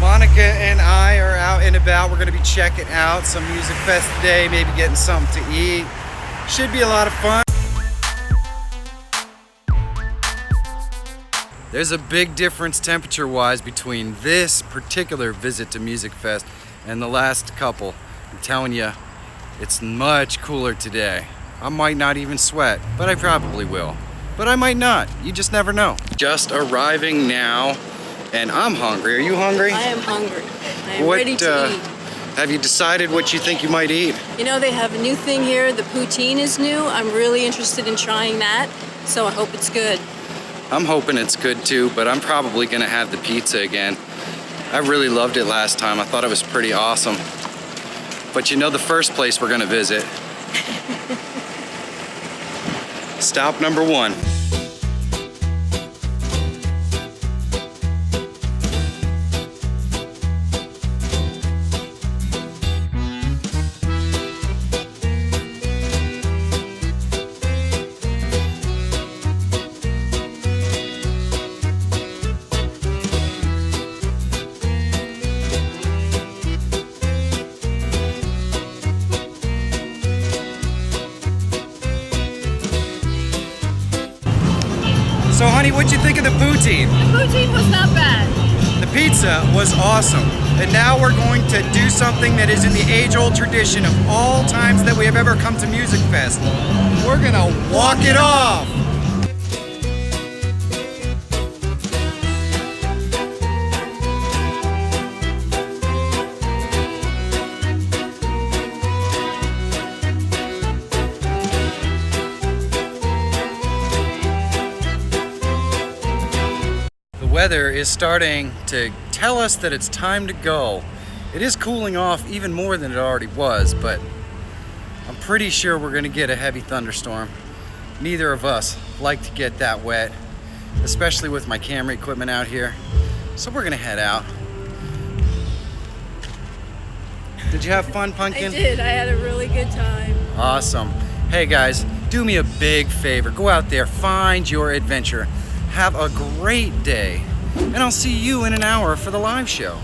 Monica and I are out and about. We're gonna be checking out some Musikfest today, maybe getting something to eat. Should be a lot of fun. There's a big difference temperature-wise between this particular visit to Musikfest and the last couple. I'm telling you, it's much cooler today. I might not even sweat, but I probably will. But I might not, you just never know. Just arriving now, and I'm hungry. Are you hungry? I am hungry. I am ready to eat. Have you decided what you think you might eat? You know, they have a new thing here. The poutine is new. I'm really interested in trying that, so I hope it's good. I'm hoping it's good too, but I'm probably gonna have the pizza again. I really loved it last time. I thought it was pretty awesome. But you know the first place we're gonna visit? Stop number 1. So honey, what'd you think of the poutine? The poutine was not bad. The pizza was awesome. And now we're going to do something that is in the age-old tradition of all times that we have ever come to Musikfest. We're gonna walk it off. The weather is starting to tell us that it's time to go. It is cooling off even more than it already was, but I'm pretty sure we're gonna get a heavy thunderstorm. Neither of us like to get that wet, especially with my camera equipment out here. So we're gonna head out. Did you have fun, Pumpkin? I did. I had a really good time. Awesome. Hey guys, do me a big favor. Go out there, find your adventure. Have a great day, and I'll see you in an hour for the live show.